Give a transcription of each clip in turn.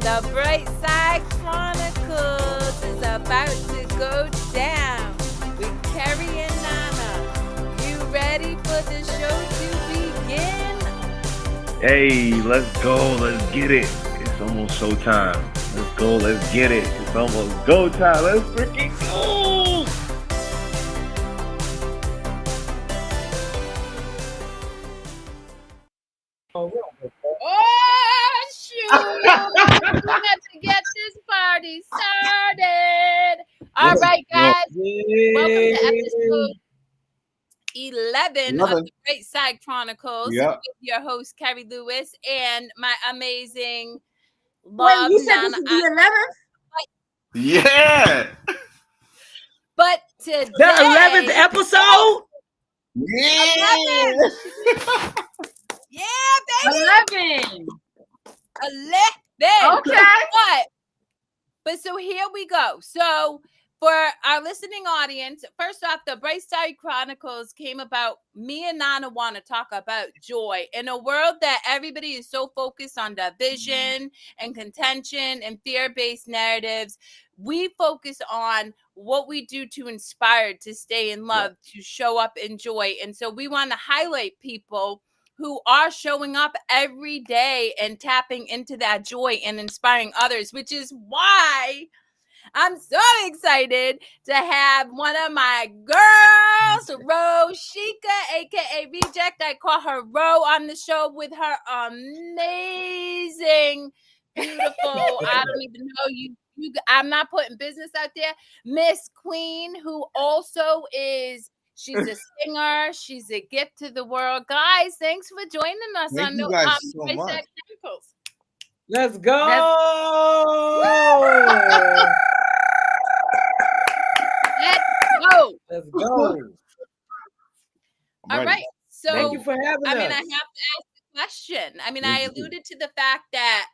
The Brightside Chronicles is about to go down with Carrie and Nana. You ready for the show to begin? Hey, let's go. Let's get it. It's almost showtime. Let's go. Let's get it. It's almost go time. Let's freaking go. Oh, shoot! We got to get this party started. All right, guys. Welcome to episode 11 of the Brightside Chronicles. Yep. With your host, Carrie Lewis, and my amazing Wait, you said this is the 11th? Yeah. But today, The 11th episode? Yeah. 11. Yeah, baby. 11. 11. Okay. But so here we go. So for our listening audience, first off, the Brightside Chronicles came about. Me and Nana want to talk about joy in a world that everybody is so focused on division and contention and fear-based narratives. We focus on what we do to inspire, to stay in love, to show up in joy. And so we want to highlight people who are showing up every day and tapping into that joy and inspiring others, which is why I'm so excited to have one of my girls, Ro Shika, aka Reject. I call her Ro, on the show with her amazing, beautiful, I don't even know you. I'm not putting business out there. Miss Queen, who also is. She's a singer. She's a gift to the world. Guys, thanks for joining us. Thank you guys so much. Chronicles. Let's go. Let's go. Let's go. All right. So Thank you for having us. I mean, I have to ask a question. I mean, I alluded to the fact that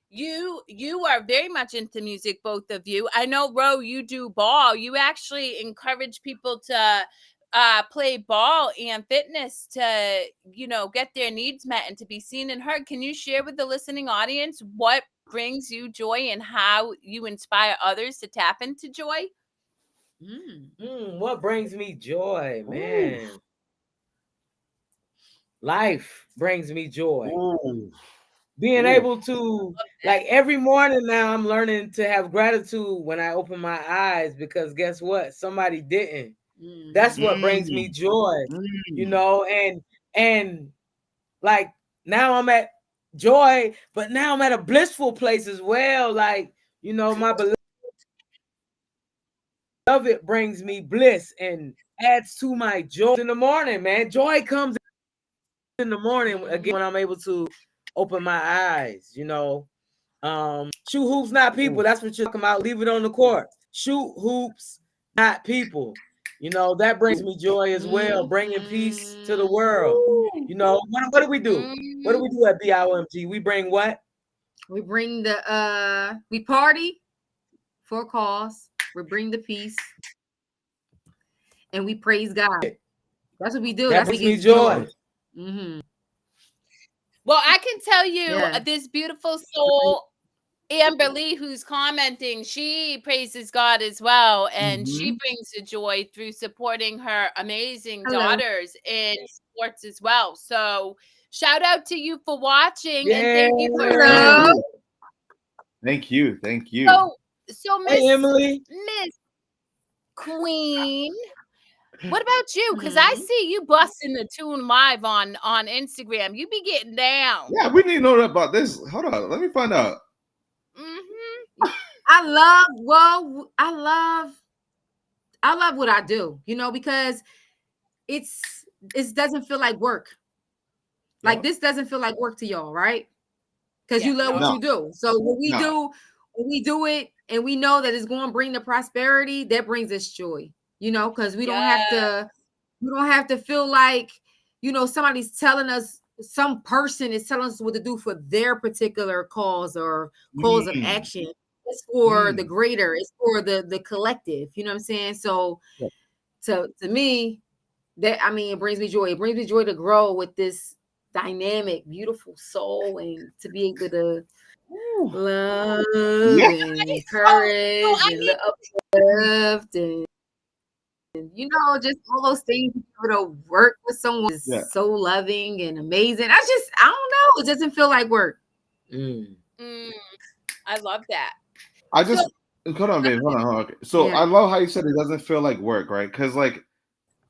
you are very much into music, both of you. I know, Ro, you do ball. You actually encourage people to play ball and fitness to, get their needs met and to be seen and heard. Can you share with the listening audience what brings you joy and how you inspire others to tap into joy? What brings me joy, man? Life brings me joy. Being able to, like, every morning now, I'm learning to have gratitude when I open my eyes, because guess what? Somebody didn't. That's what brings me joy, and like now I'm at joy, but now I'm at a blissful place as well. Like, my beloved brings me bliss and adds to my joy in the morning, man. Joy comes in the morning again when I'm able to open my eyes, shoot hoops, not people. That's what you're talking about. Leave it on the court. Shoot hoops, not people. That brings me joy as well, bringing peace to the world. What do we do? What do we do at BIOMG? We bring what? We bring we party for a cause. We bring the peace. And we praise God. That's what we do. That brings me joy. Mm-hmm. Well, I can tell you this beautiful soul, Amber Lee, who's commenting, she praises God as well. And she brings the joy through supporting her amazing daughters in sports as well. So shout out to you for watching. And thank you for Thank you. So Miss Queen, what about you? Because I see you busting the tune live on Instagram. You be getting down. Yeah, we need to know about this. Hold on, let me find out. I love what I do, because it doesn't feel like work. Like this doesn't feel like work to y'all, right? Because you love what you do. So when we do it and we know that it's going to bring the prosperity, that brings us joy, because we don't have to feel like, somebody's telling us, some person is telling us what to do for their particular cause or cause of action. It's for the greater, it's for the collective, you know what I'm saying? So to me, it brings me joy. It brings me joy to grow with this dynamic, beautiful soul, and to be able to love Yeah. and courage I and mean, uplift and just all those things. To work with someone is Yeah. so loving and amazing. I don't know. It doesn't feel like work. I love that. I So just hold on, babe. Hold on. Okay. So Yeah. I love how you said it doesn't feel like work, right? Because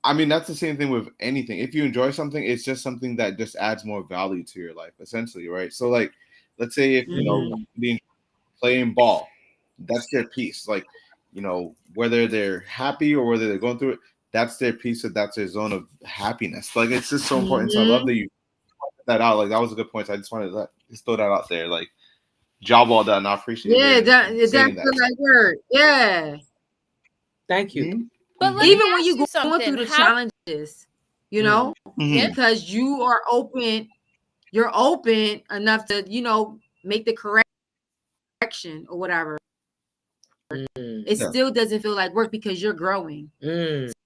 I mean, that's the same thing with anything. If you enjoy something, it's just something that just adds more value to your life, essentially, right? So let's say if being playing ball, that's their piece. Whether they're happy or whether they're going through it, that's their piece. That's their zone of happiness. It's just so important. So I love that you pointed that out. That was a good point. So I just wanted to just throw that out there. Job well done. I appreciate Yeah, it it doesn't saying feel that. like work. Yeah. Thank you. Mm-hmm. but let me Even when ask you you going through something. the How challenges, yeah, because you are open, you're open enough to, make the correction or whatever. It still doesn't feel like work because you're growing.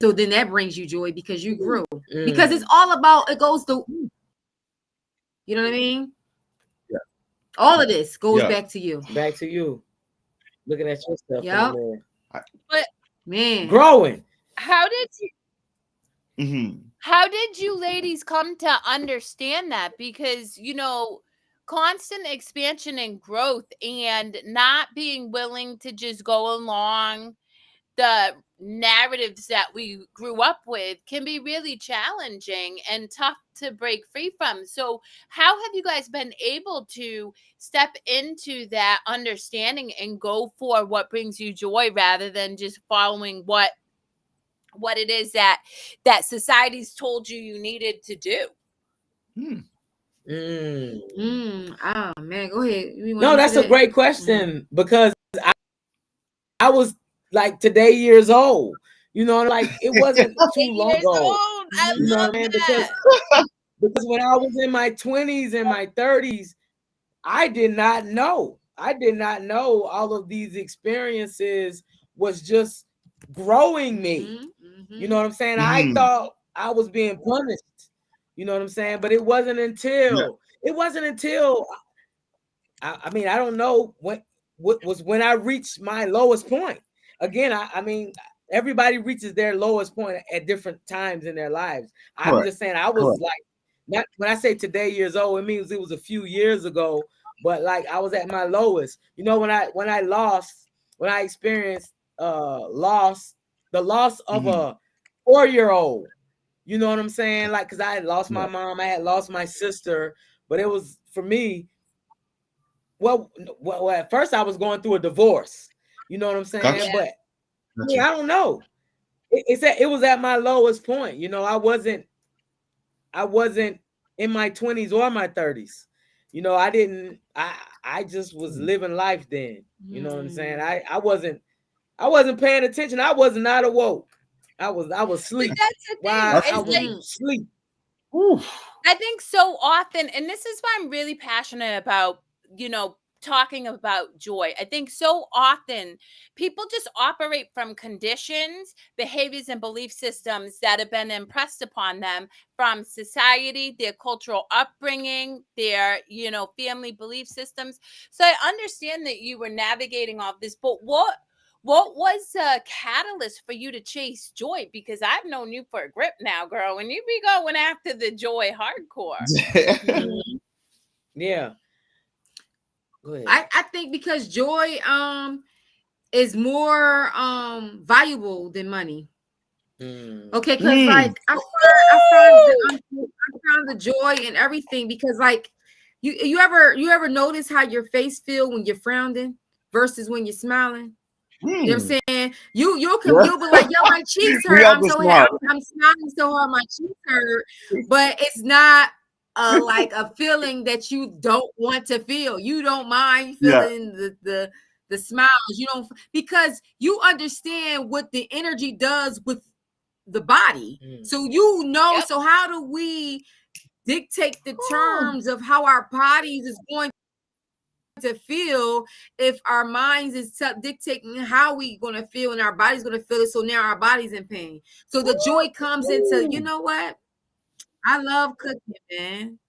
So then that brings you joy because you grew. Because it's all about, it goes to, you know what I mean? Yeah. All of this goes Yeah. back to you. Back to you. Looking at yourself. Yep. but Man. Growing. how did you Mm-hmm. how did you ladies come to understand that? Because constant expansion and growth and not being willing to just go along the narratives that we grew up with can be really challenging and tough to break free from. So how have you guys been able to step into that understanding and go for what brings you joy rather than just following what it is that society's told you needed to do? Oh man, go ahead. You want No, to that's answer a that? great question because I was today years old. It wasn't too 8 long years ago. old. I You know love what I mean? that. Because when I was in my 20s and my 30s, I did not know. I did not know all of these experiences was just growing me. You know what I'm saying? I Mm-hmm. thought I was being punished. You know what I'm saying? But it wasn't until I mean, I don't know what was when I reached my lowest point. Again, I mean, everybody reaches their lowest point at different times in their lives. I'm just saying I was not when I say today years old, it means it was a few years ago, but I was at my lowest. When I experienced the loss of a 4-year-old. You know what I'm saying? Because I had lost my mom, I had lost my sister, but it was for me. Well, at first I was going through a divorce. You know what I'm saying? Gotcha. But I don't know. It was at my lowest point. I wasn't in my 20s or my 30s. I just was living life then. You know what I'm saying? I wasn't paying attention. I was not awoke. I was But asleep. that's the thing. While I It's like was asleep. I think so often, and this is why I'm really passionate about, talking about joy. I think so often people just operate from conditions, behaviors, and belief systems that have been impressed upon them from society, their cultural upbringing, their, family belief systems. So I understand that you were navigating all this, but what was a catalyst for you to chase joy? Because I've known you for a grip now, girl, and you be going after the joy hardcore. Yeah. Go ahead. I think because joy is more valuable than money. Okay, because I found the joy in everything because you ever notice how your face feel when you're frowning versus when you're smiling? You know what I'm saying? You'll be like, yo, my cheeks hurt. I'm so happy. I'm smiling so hard, my cheeks hurt. But it's not like a feeling that you don't want to feel. You don't mind feeling the smiles. You don't, because you understand what the energy does with the body. So so how do we dictate the terms of how our bodies is going to feel if our minds is dictating how we going to feel and our body's going to feel it? So now our body's in pain. So the joy comes into, you know what? I love cooking, man.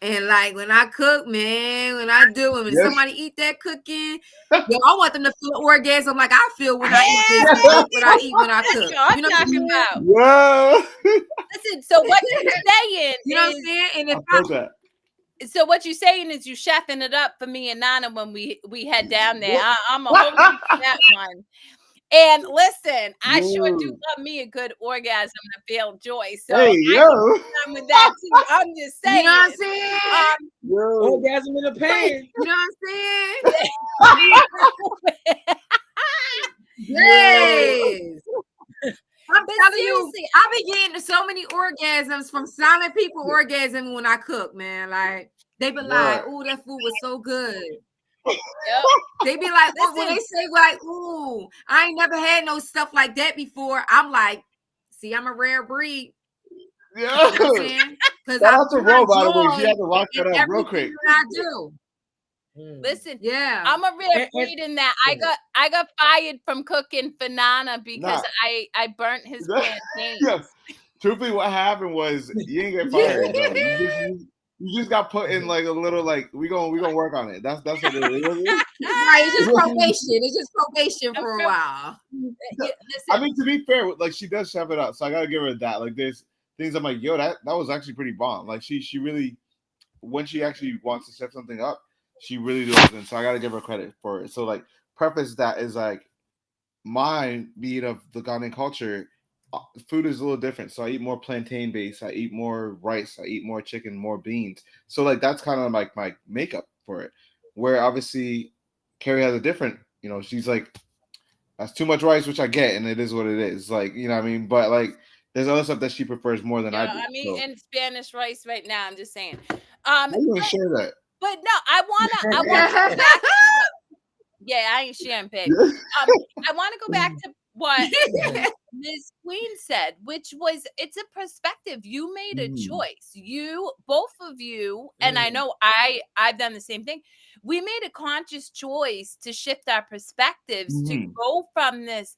And like when I cook, man, when I do it, when somebody eat that cooking, yo, I want them to feel orgasm like I feel when I eat this, what I eat when I cook. I'm You know what I'm talking saying? about. Yeah. Listen, so what you're saying You know what I'm is, saying? And if I feel that. so what you're saying is you chefing it up for me and Nana when we head down there. I'm a hold you to that one. And listen, I sure do love me a good orgasm to feel joy. So Hey, I yo. can come with that too. I'm just saying. you know what I'm saying? Yo. Orgasm in the pan. You know what I'm saying? Yes. I'm But telling you, seriously, I be getting so many orgasms from silent people orgasm when I cook, man. Like they be like, "Oh, that food was so good." yep. They be like, oh, when Listen. they say like, "Ooh, I ain't never had no stuff like that before," I'm like, "See, I'm a rare breed." Yeah. You know what I'm saying? Because Shout I out to find Ro, by the way. She joy had to rock in that up real everything quick. that I do. Listen, Yeah. I'm a rare And- breed in that I got fired from cooking for Nana because I burnt his plantains. Yes. Truthfully, what happened was you didn't get fired though. You just got put in like a little like we gonna work on it. That's what it is. Right, it's just probation. It's just probation for a while. Listen, I mean, to be fair, like she does chef it up, so I gotta give her that. Like, there's things I'm like, yo, that was actually pretty bomb. Like, she really, when she actually wants to chef something up, she really does, and so I gotta give her credit for it. So, like, preface that is like, mine being of the Ghanaian culture, food is a little different. So I eat more plantain based. I eat more rice. I eat more chicken, more beans. So like that's kind of like my makeup for it. Where obviously Carrie has a different. She's like, that's too much rice, which I get, and it is what it is. Like, you know what I mean? But like, there's other stuff that she prefers more than I do. I'm eating Spanish rice right now. I'm just saying. I didn't even share that. But no, I wanna go back to yeah, I ain't sharing, babe. I want to go back to what Ms. Queen said, which was it's a perspective. You made a choice. You, both of you, and I know I've done the same thing. We made a conscious choice to shift our perspectives to go from this,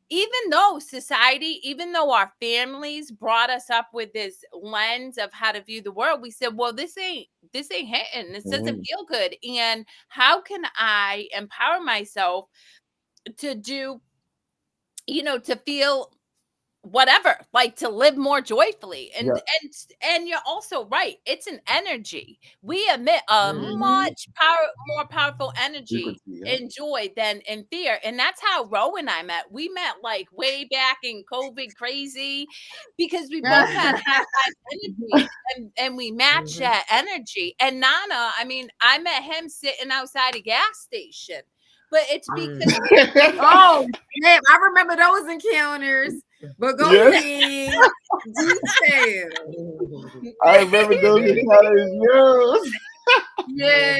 even though society, even though our families brought us up with this lens of how to view the world, we said, well, this ain't hitting. This doesn't feel good. And how can I empower myself to do, to feel whatever, like to live more joyfully, and you're also right, it's an energy. We emit a much more powerful energy in joy than in fear, and that's how Ro and I met. We met like way back in COVID crazy because we both had high energy, and we matched that energy. And Nana, I mean, I met him sitting outside a gas station, but it's because oh man, I remember those encounters. But go ahead. Detail. I remember those encounters. Yeah.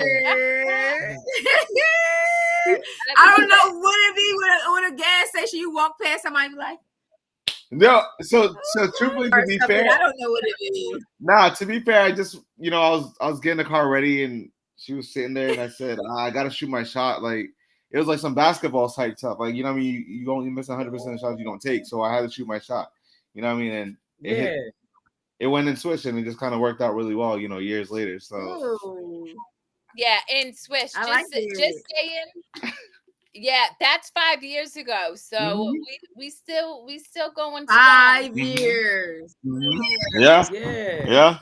I don't know what it be when a gas station you walk past somebody like. No, so truthfully, to be fair, I don't know what it is. Nah, to be fair, I just I was getting the car ready and she was sitting there and I said, I gotta shoot my shot. Like it was like some basketball type stuff. Like, you know what I mean? You only miss 100% of the shots you don't take. So I had to shoot my shot. You know what I mean? And it went and switched and it just kind of worked out really well, years later. So yeah, and swish. Just saying. Yeah, that's 5 years ago. So we still going strong. 5 years. Yeah.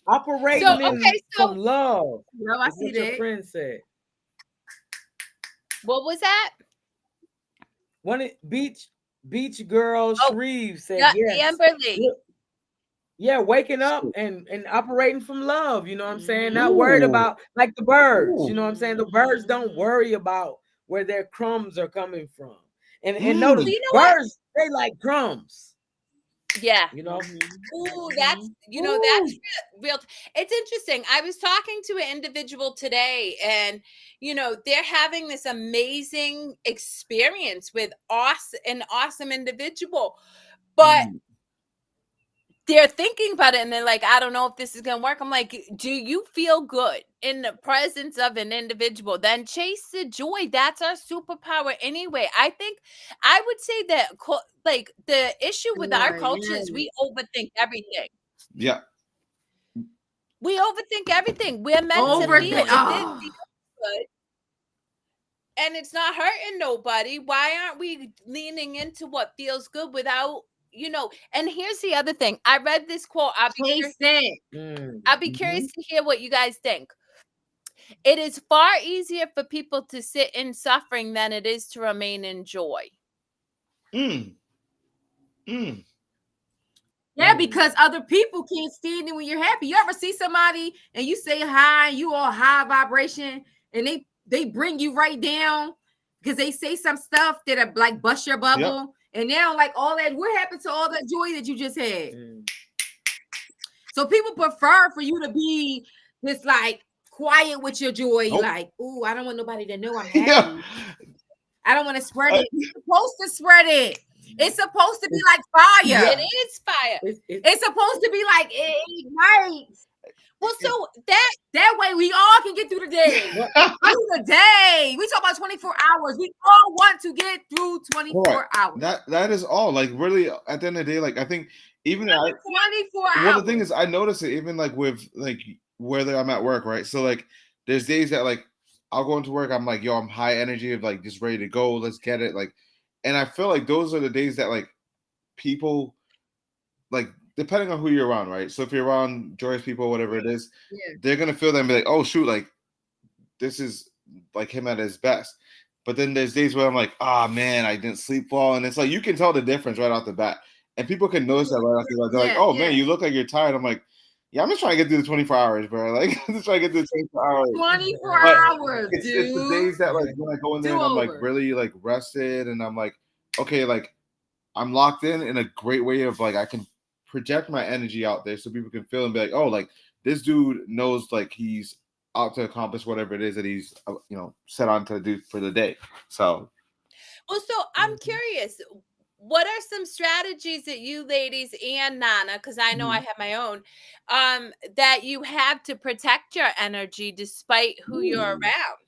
Operating from love. No, I see what that. Your friend said. What was that? Beach girl Shreve said yes. Amberly. Yeah, waking up and operating from love, you know what I'm saying? Not worried about like the birds, you know what I'm saying? The birds don't worry about where their crumbs are coming from. And notice birds, they like crumbs. Yeah. Ooh, that's that's real. It's interesting. I was talking to an individual today and they're having this amazing experience with an awesome individual. But they're thinking about it and they're like, I don't know if this is going to work. I'm like, do you feel good in the presence of an individual? Then chase the joy. That's our superpower anyway. I think I would say that like the issue with our culture is we overthink everything. Yeah. We overthink everything. We're meant to feel. Overthink. If it feels good and it's not hurting nobody, why aren't we leaning into what feels good without, and here's the other thing. I read this quote. I'll be curious to hear what you guys think. It is far easier for people to sit in suffering than it is to remain in joy. Yeah, because other people can't stand it when you're happy. You ever see somebody and you say hi, you all high vibration, and they bring you right down because they say some stuff that like bust your bubble, and now like all that, what happened to all that joy that you just had? So people prefer for you to be this like quiet with your joy, like, oh, I don't want nobody to know I'm happy. I don't want to spread it. You're supposed to spread it. It's supposed to be like fire. It is fire. It's supposed to be like it ignites. Well, so that way we all can get through the day. Through the day. We talk about 24 hours. We all want to get through 24 hours. That is all. Like really, at the end of the day, like I think even 24 hours. Well, the thing is, I notice it even like with like whether I'm at work, right? So like there's days that like I'll go into work, I'm like, yo, I'm high energy, of like just ready to go, let's get it. Like, and I feel like those are the days that like people like depending on who you're around, right? So if you're around joyous people, whatever it is, they're gonna feel that and be like, oh shoot, like this is like him at his best. But then there's days where I'm like, ah man, I didn't sleep well. And it's like you can tell the difference right off the bat. And people can notice that right off the bat. They're like, oh man, you look like you're tired. I'm like, yeah, I'm just trying to get through the 24 hours, bro. Like, I'm just trying to get through the 24 hours. 24 hours, it's the days that, like, when I go in there and I'm, like, really, like, rested and I'm like, okay, like, I'm locked in a great way of, like, I can project my energy out there so people can feel and be like, oh, like, this dude knows, like, he's out to accomplish whatever it is that he's, set on to do for the day. So. Well, so I'm curious. What are some strategies that you ladies and Nana, because I know I have my own, that you have to protect your energy despite who you're around?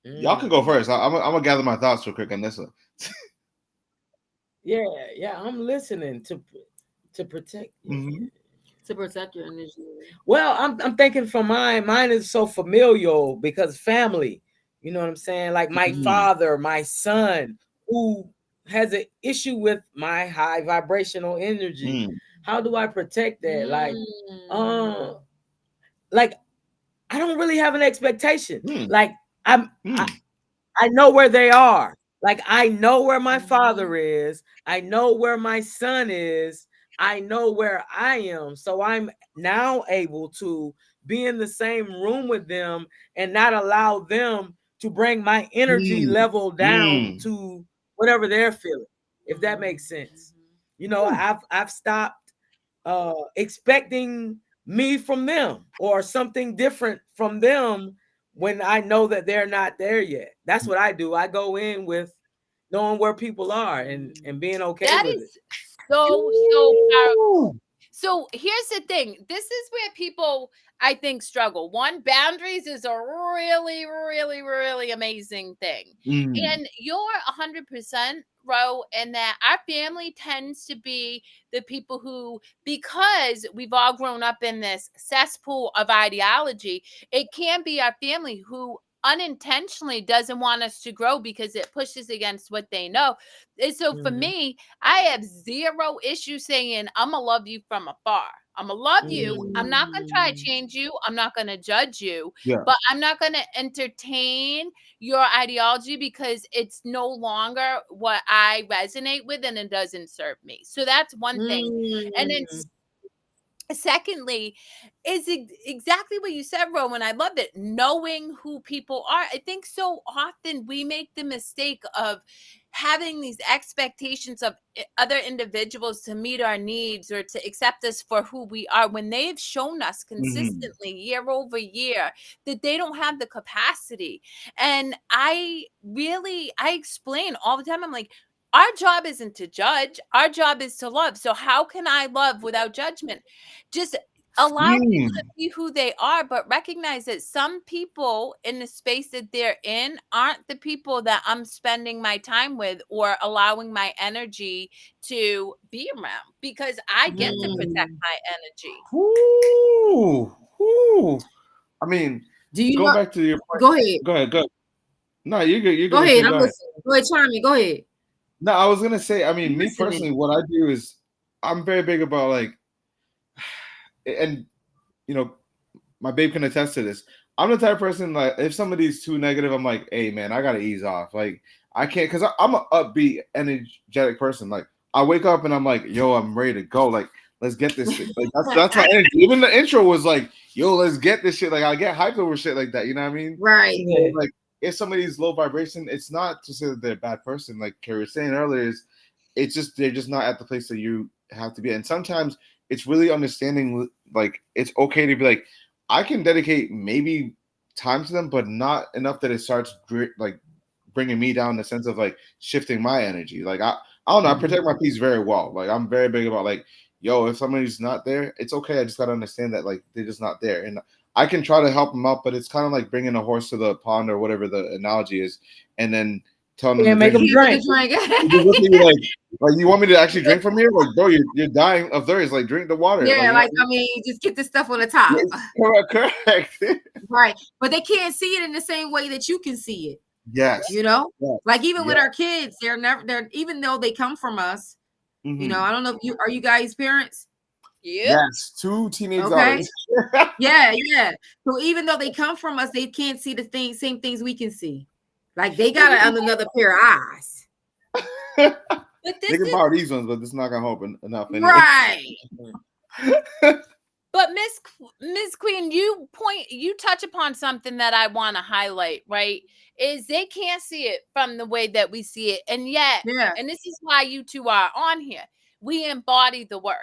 Y'all can go first. I'm gonna gather my thoughts real quick on this one. Yeah, I'm listening to protect. To protect your energy. Well, I'm thinking for mine. Mine is so familial because family. You know what I'm saying? Like my father, my son, who has an issue with my high vibrational energy. How do I protect that? Like I don't really have an expectation. Like I know where they are. Like I know where my father is. I know where my son is. I know where I am. So I'm now able to be in the same room with them and not allow them to bring my energy level down to whatever they're feeling, if that makes sense. I've stopped expecting me from them or something different from them when I know that they're not there yet. That's what I do. I go in with knowing where people are and being okay with it. So powerful. So here's the thing. This is where people, I think, struggle. One, boundaries is a really, really, really amazing thing. And you're 100%, Ro, and that our family tends to be the people who, because we've all grown up in this cesspool of ideology, it can be our family who unintentionally doesn't want us to grow because it pushes against what they know. And so for me, I have zero issue saying I'm gonna love you from afar. I'm gonna love you. I'm not gonna try to change you. I'm not gonna judge you, but I'm not gonna entertain your ideology because it's no longer what I resonate with and it doesn't serve me. So that's one thing. And then secondly, is exactly what you said, Rowan. I love it. Knowing who people are. I think so often we make the mistake of having these expectations of other individuals to meet our needs or to accept us for who we are when they've shown us consistently year over year that they don't have the capacity. And I explain all the time. I'm like, our job isn't to judge. Our job is to love. So how can I love without judgment? Just allow people to be who they are, but recognize that some people in the space that they're in aren't the people that I'm spending my time with or allowing my energy to be around, because I get to protect my energy. I mean, Do you go back to your point. Go ahead. Go ahead. No, you're good. You're good. Go ahead. I'm Go ahead. listening. Go ahead, Charmy. Go ahead. No, I was gonna say, I mean, I'm me listening. personally, what I do is I'm very big about like, and you know, my babe can attest to this. I'm the type of person, like, if somebody's too negative, I'm like, hey man, I gotta ease off. Like, I can't, because I'm an upbeat, energetic person. Like, I wake up and I'm like, yo, I'm ready to go. Like, let's get this shit. Like, that's my energy. Even the intro was like, yo, let's get this shit. Like, I get hyped over shit like that. You know what I mean? Right. So, like, if somebody's low vibration, it's not to say that they're a bad person. Like Carrie was saying earlier, it's just they're just not at the place that you have to be. And sometimes it's really understanding. Like, it's okay to be like, I can dedicate maybe time to them, but not enough that it starts like bringing me down in the sense of like shifting my energy. Like, I don't know. I protect my peace very well. Like, I'm very big about like, yo, if somebody's not there, it's okay. I just got to understand that like they're just not there. And I can try to help them out, but it's kind of like bringing a horse to the pond or whatever the analogy is, and then telling them to make them drink. like, you want me to actually drink from here? Like, bro, you're dying of thirst. Like, drink the water. Yeah, like I mean, just get the stuff on the top. Correct. Right. But they can't see it in the same way that you can see it. Yes. You know? Yes. Like, even with our kids, they're even though they come from us, you know, I don't know if are you guys parents? Yes, 2 teenage daughters. Yeah. So even though they come from us, they can't see the same things we can see. Like, they got another pair of eyes. But they can borrow these ones, but it's not gonna help enough. Anyway. Right. But Miss Queen, you touch upon something that I want to highlight, right? Is they can't see it from the way that we see it. And yet, and this is why you two are on here, we embody the work.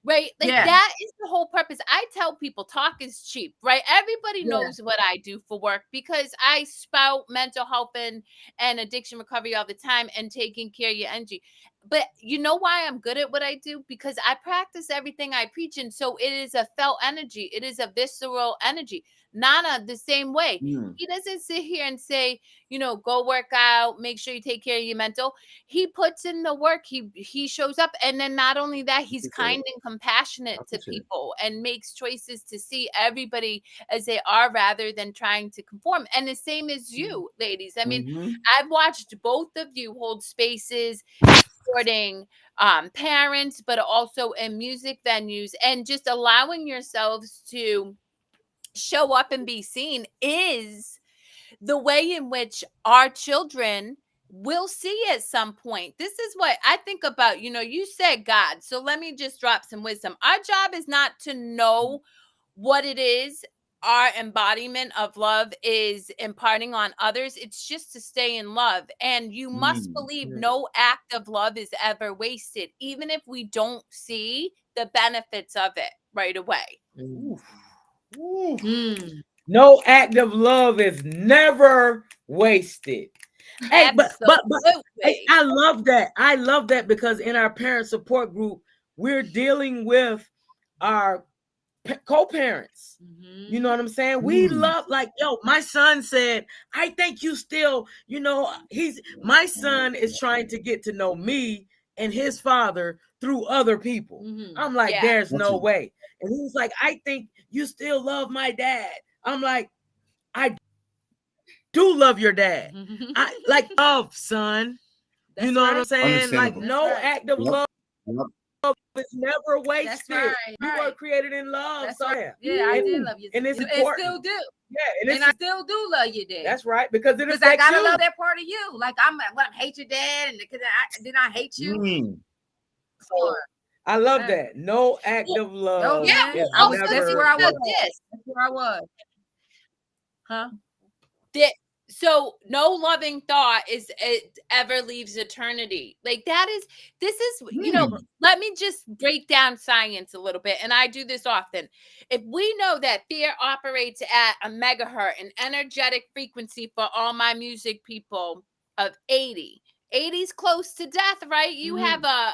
Right? Like, that is the whole purpose. I tell people talk is cheap, right? Everybody knows what I do for work because I spout mental health and addiction recovery all the time and taking care of your energy. But you know why I'm good at what I do? Because I practice everything I preach. And so it is a felt energy. It is a visceral energy. Nana, the same way. He doesn't sit here and say, you know, go work out, make sure you take care of your mental. He puts in the work. He shows up. And then not only that, he's kind and compassionate to people and makes choices to see everybody as they are rather than trying to conform. And the same as you, ladies. I mean, I've watched both of you hold spaces supporting parents, but also in music venues, and just allowing yourselves to show up and be seen is the way in which our children will see at some point. This is what I think about. You know, you said God, so let me just drop some wisdom. Our job is not to know what it is our embodiment of love is imparting on others. It's just to stay in love. And you must believe no act of love is ever wasted, even if we don't see the benefits of it right away. No act of love is never wasted. Hey, but hey, I love that. I love that because in our parent support group, we're dealing with our co-parents. You know what I'm saying? We love, like, yo, my son said, I think you still, you know, my son is trying to get to know me and his father through other people. I'm like, there's no way. And he was like, I think you still love my dad. I'm like, I do love your dad. I like love, son. That's you know what I'm saying? Like, no act of love is never wasted. You were created in love. That's so right. I did love you. And it's and important. Still do. Yeah, and I still do love your dad. That's right, because I gotta love that part of you. Like, I hate your dad, and then I hate you. So, I love that. No act of love. That's where I was. That's where I was. Huh? So no loving thought it ever leaves eternity. Like, this is, you know, let me just break down science a little bit. And I do this often. If we know that fear operates at a megahertz, an energetic frequency for all my music people of 80. 80's close to death, right? You have a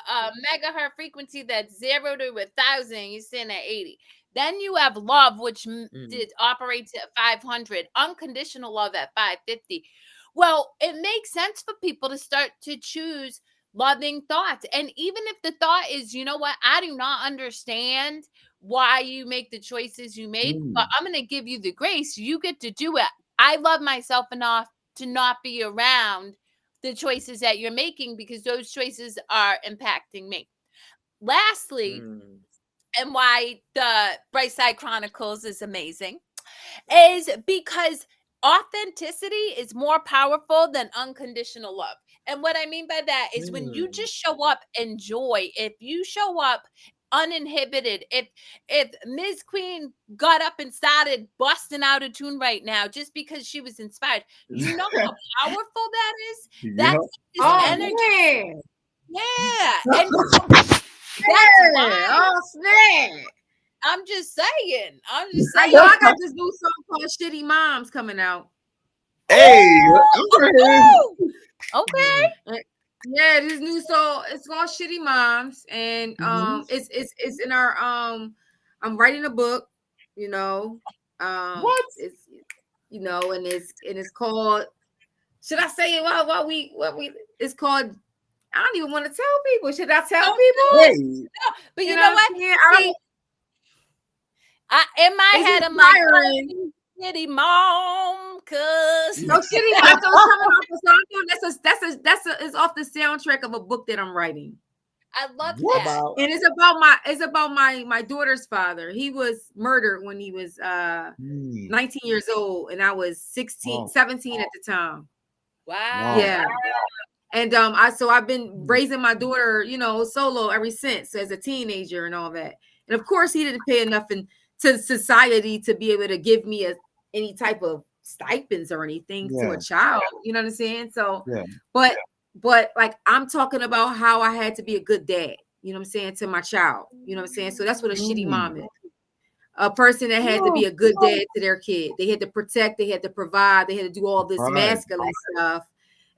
megahertz frequency that's 0 to 1,000. You're sitting at 80. Then you have love, which operates at 500, unconditional love at 550. Well, it makes sense for people to start to choose loving thoughts. And even if the thought is, you know what, I do not understand why you make the choices you made, but I'm going to give you the grace. You get to do it. I love myself enough to not be around the choices that you're making because those choices are impacting me. Lastly, and why the Brightside Chronicles is amazing is because authenticity is more powerful than unconditional love. And what I mean by that is when you just show up in joy, if you show up uninhibited, if Ms. Queen got up and started busting out a tune right now just because she was inspired, you know how powerful that is? That's this energy. Man. Yeah. And that's why. Oh, snap. I'm just saying. I got this new song called Shitty Moms coming out. Hey, okay. Yeah, this new song, it's called Shitty Moms, and it's in our I'm writing a book, you know. It's you know, and it's called, should I say it what we it's called, I don't even want to tell people. Should I tell people? Hey. No, but you know what? Yeah, in my head, I'm like, oh, shitty mom, cause no shitty mom. So it's coming off the song. That's it's off the soundtrack of a book that I'm writing. I love that. And it's about my daughter's father. He was murdered when he was 19 years old, and I was 17 at the time. Wow. Yeah. And I've been raising my daughter, you know, solo ever since as a teenager and all that. And of course, he didn't pay enough to society to be able to give me any type of stipends or anything to a child. You know what I'm saying? So, but like I'm talking about how I had to be a good dad. You know what I'm saying, to my child. You know what I'm saying? So that's what a shitty mom is. A person that had to be a good dad to their kid. They had to protect. They had to provide. They had to do all this masculine stuff.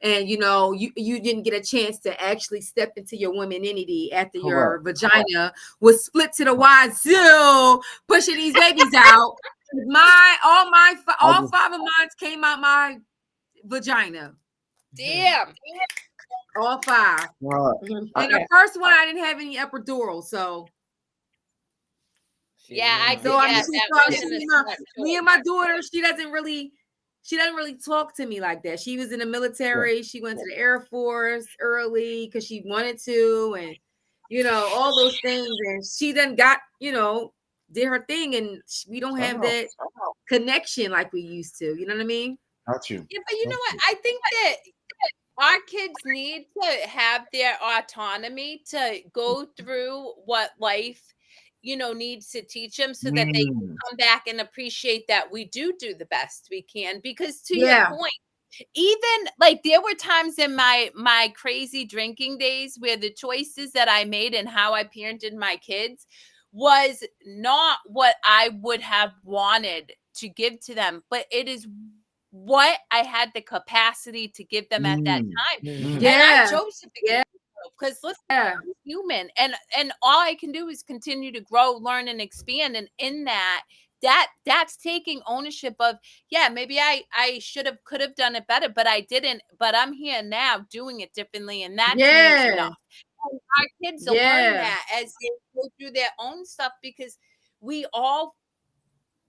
And, you know, you didn't get a chance to actually step into your femininity after your vagina was split to the wazoo, pushing these babies out. All 5 of mine came out my vagina. Damn. All 5. And the first one, I didn't have any epidural, so. Yeah, me and my daughter, she doesn't really talk to me like that. She was in the military. She went to the Air Force early because she wanted to, and you know, all those things. And she then got, you know, did her thing, and we don't have that connection like we used to. You know what I mean? Got you. Yeah, but you know what? I think that our kids need to have their autonomy to go through what life, you know, needs to teach them so that they can come back and appreciate that we do the best we can. Because to your point, even like there were times in my crazy drinking days where the choices that I made and how I parented my kids was not what I would have wanted to give to them, but it is what I had the capacity to give them at that time. And I chose to be because listen, I'm human, and all I can do is continue to grow, learn, and expand. And in that's taking ownership of, maybe I could have done it better, but I didn't. But I'm here now doing it differently, and that's enough. And our kids will learn that as they go through their own stuff, because we all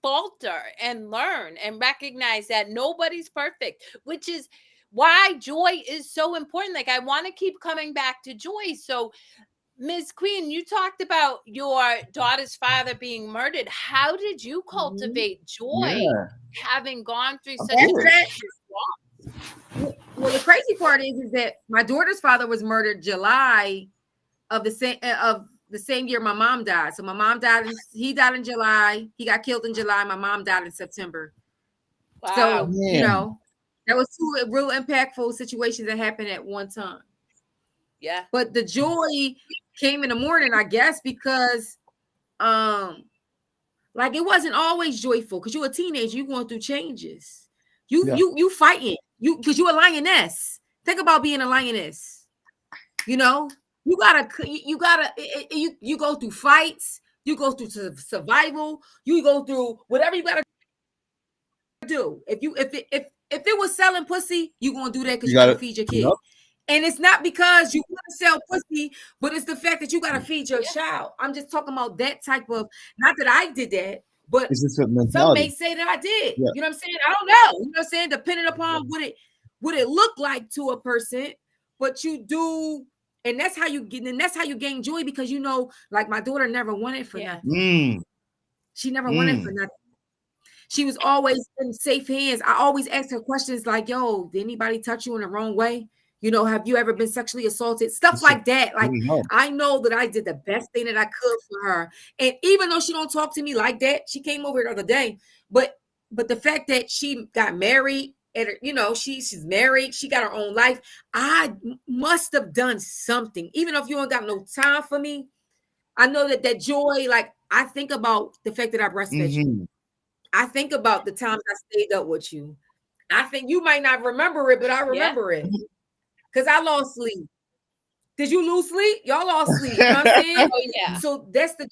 falter and learn and recognize that nobody's perfect, which is why joy is so important. Like, I want to keep coming back to joy. So, Ms. Queen, you talked about your daughter's father being murdered. How did you cultivate joy having gone through such a loss? Well, the crazy part is that my daughter's father was murdered July of the same year my mom died. So my mom died. He died in July. He got killed in July. My mom died in September. Wow. So you know, that was 2 real impactful situations that happened at one time. Yeah. But the joy came in the morning, I guess, because like it wasn't always joyful, because you're a teenager, you going through changes. You fighting. Because you're a lioness. Think about being a lioness. You know, you go through fights, You go through survival. You go through whatever you gotta do. If it was selling pussy, you gonna do that because you gotta feed your kid. Yep. And it's not because you want to sell pussy, but it's the fact that you gotta feed your child. I'm just talking about that type of, not that I did that, but It's just a mentality. some may say that I did. Yeah. You know what I'm saying? I don't know. You know what I'm saying? Depending upon what it looked like to a person, but you do, and that's how you get, and that's how you gain joy, because you know, like my daughter never wanted for nothing. She never wanted for nothing. She was always in safe hands. I always asked her questions like, yo, did anybody touch you in the wrong way? You know, have you ever been sexually assaulted? Stuff like that. Like, I know that I did the best thing that I could for her. And even though she don't talk to me like that, she came over the other day. But the fact that she got married, and you know, she's married, she got her own life. I must have done something. Even if you don't got no time for me, I know that joy, like, I think about the fact that I breastfed you. I think about the times I stayed up with you. I think you might not remember it, but I remember it. Because I lost sleep. Did you lose sleep? Y'all lost sleep. You know what I'm saying? Oh, yeah. So that's the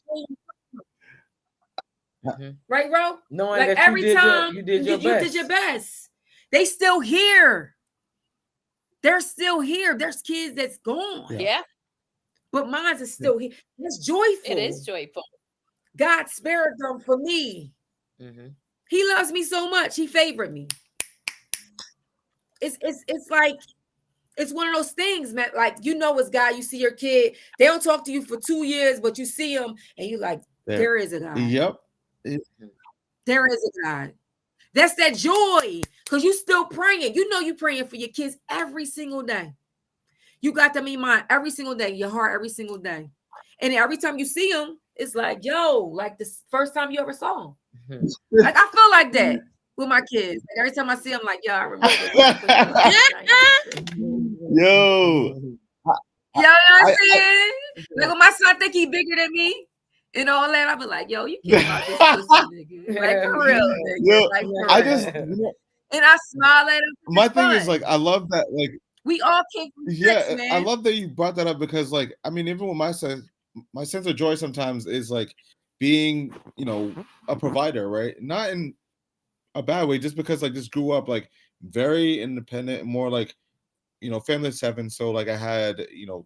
thing. Right, Ro? Knowing like that every time you did your you did your best. They still here. They're still here. There's kids that's gone. Yeah. But mine is still here. It's joyful. It is joyful. God spared them for me. He loves me so much. He favored me. It's like, it's one of those things, man. Like, you know, it's God. You see your kid. They don't talk to you for 2 years, but you see them and you like, there is a God. Yep. There is a God. That's that joy, because you still praying. You know, you praying for your kids every single day. You got them in mind every single day, your heart every single day. And every time you see them, it's like, yo, like the first time you ever saw them. Like, I feel like that with my kids. Like, every time I see them, like, yo, I remember. Yo. You know what I'm saying? Like, when my son think he bigger than me and all that, I be like, yo, you can't about this pussy, nigga. Like, for real, nigga. Yo, like, for I real. just, and I smile at him. My thing is, like, I love that, like, we all came from sex, man. I love that you brought that up, because, like, I mean, even with my sense of joy sometimes is like being, you know, a provider, right? Not in a bad way, just because, like, just grew up like very independent, more like, you know, family of 7, so like I had, you know,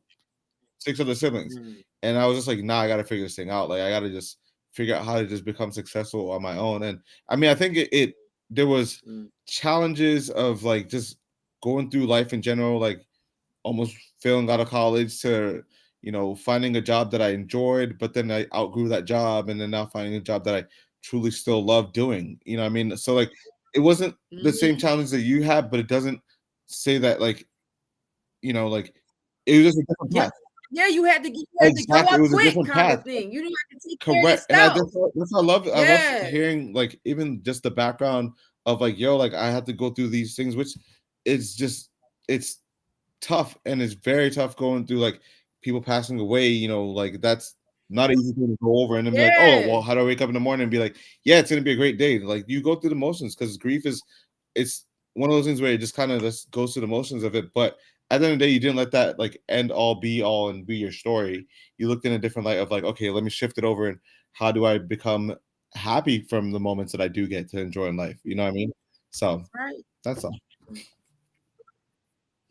6 other siblings, and I was just like, nah, I gotta figure this thing out. Like, I gotta just figure out how to just become successful on my own. And I mean, I think there was challenges of like just going through life in general, like almost failing out of college to, you know, finding a job that I enjoyed, but then I outgrew that job, and then now finding a job that I truly still love doing. You know what I mean? So like, it wasn't the same challenge that you had, but it doesn't say that, like, you know, like, it was just a different path. Yeah, you had to go up It was a quick different kind path. of thing. You didn't have to take Correct. care of And that's I love it. I Yeah. love hearing, like, even just the background of like, yo, like, I had to go through these things, which is just, it's tough, and it's very tough going through like people passing away. You know, like, that's not an easy thing to go over, and then be like, oh, well, how do I wake up in the morning and be like, yeah, it's gonna be a great day? Like, you go through the motions, because grief is, it's one of those things where it just kind of just goes through the motions of it. But at the end of the day, you didn't let that like end all be all and be your story. You looked in a different light of like, okay, let me shift it over, and how do I become happy from the moments that I do get to enjoy in life? You know what I mean? So that's all.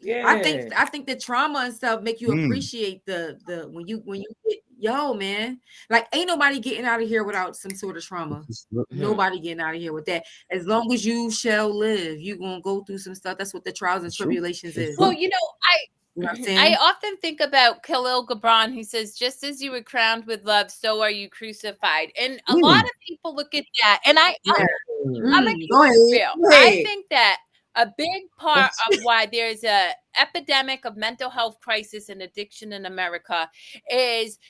Yeah, I think the trauma and stuff make you appreciate the when you get, yo, man, like, ain't nobody getting out of here without some sort of trauma. Nobody getting out of here with that. As long as you shall live, you gonna go through some stuff. That's what the trials and tribulations is. Well, you know, You know what I'm I saying? often think about Khalil Gibran. He says, just as you were crowned with love, so are you crucified. And a lot of people look at that. And I'm gonna keep it real. I think that a big part of why there's a epidemic of mental health crisis and addiction in America is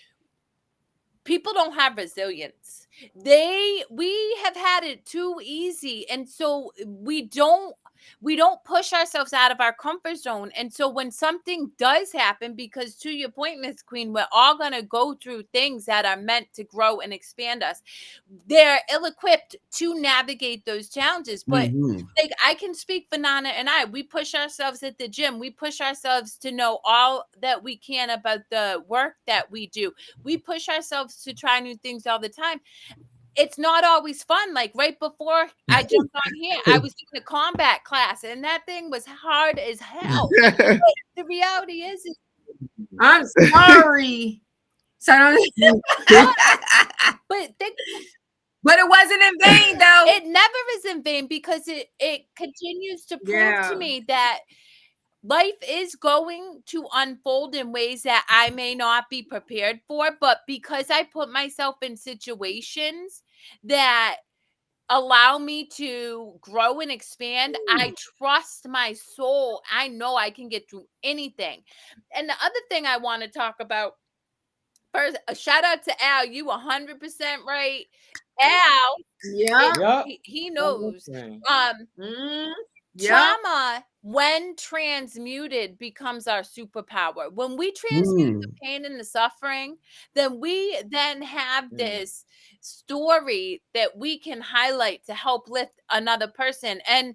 people don't have resilience. we have had it too easy, and so we don't push ourselves out of our comfort zone. And so when something does happen, because to your point, Miss Queen, we're all going to go through things that are meant to grow and expand us. They're ill-equipped to navigate those challenges. But like, I can speak for Nana and I. We push ourselves at the gym. We push ourselves to know all that we can about the work that we do. We push ourselves to try new things all the time. It's not always fun. Like right before I jumped on here, I was doing a combat class, and that thing was hard as hell. But the reality is I'm sorry. So but it wasn't in vain, though. It never is in vain, because it continues to prove to me that life is going to unfold in ways that I may not be prepared for, but because I put myself in situations that allow me to grow and expand, I trust my soul. I know I can get through anything. And the other thing I want to talk about first, a shout out to Al. You 100% right. Al, he knows. Trauma, when transmuted, becomes our superpower. When we transmute the pain and the suffering, then we then have this story that we can highlight to help lift another person. And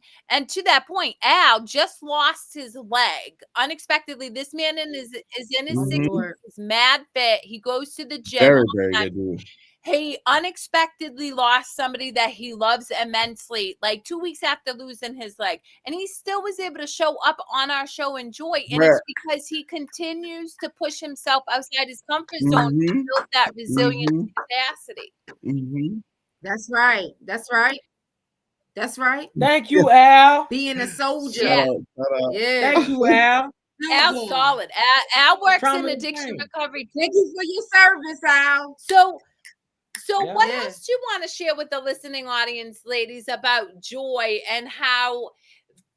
to that point, Al just lost his leg unexpectedly. This man is in his 60s. He's mad fit. He goes to the gym. Very, very good dude. He unexpectedly lost somebody that he loves immensely, like 2 weeks after losing his leg. And he still was able to show up on our show and joy. And it's because he continues to push himself outside his comfort zone to build that resilience capacity. That's right. That's right. That's right. Thank you, Al. Being a soldier. Yeah. Thank you, Al. Al's solid. Al works in addiction recovery. Thank you for your service, Al. So what else do you want to share with the listening audience, ladies, about joy and how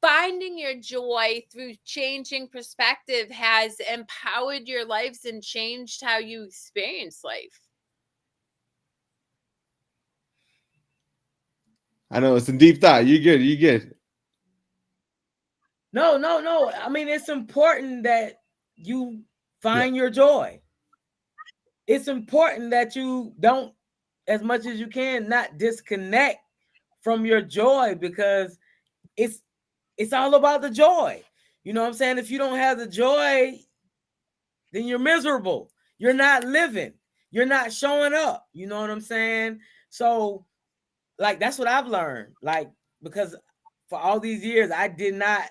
finding your joy through changing perspective has empowered your lives and changed how you experience life? I know it's a deep thought. You good. You good. No. I mean, it's important that you find your joy. It's important that you don't, as much as you can, not disconnect from your joy, because it's all about the joy. You know what I'm saying? If you don't have the joy, then you're miserable. You're not living. You're not showing up. You know what I'm saying? So, like, that's what I've learned. Like, because for all these years, I did not,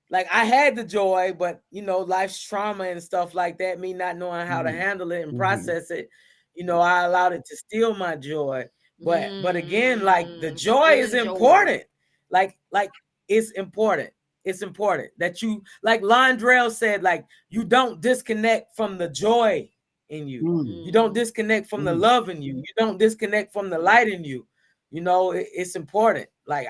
like, I had the joy, but, you know, life's trauma and stuff like that, me not knowing how to handle it and process it, you know, I allowed it to steal my joy. But again, like, the joy is important. Like it's important. It's important that you, like Londrell said, like, you don't disconnect from the joy in you. You don't disconnect from the love in you. You don't disconnect from the light in you. You know, it's important. Like,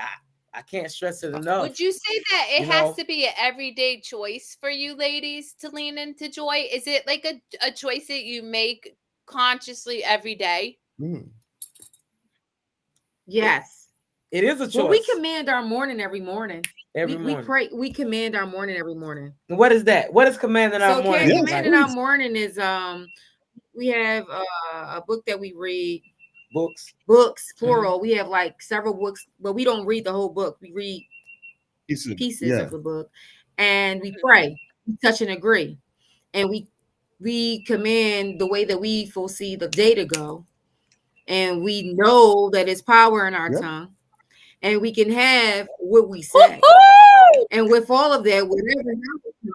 I can't stress it enough. Would you say that it has to be an everyday choice for you ladies to lean into joy? Is it like a choice that you make consciously every day? Yes. It is a choice. Well, we command our morning every morning. We pray. We command our morning every morning. What is that? What is commanding our morning? Commanding our morning is we have a book that we read. Books, plural. We have like several books, but we don't read the whole book. We read pieces of the book, and we pray, we touch and agree, and we command the way that we foresee the day to go, and we know that it's power in our tongue, and we can have what we say. And with all of that, whatever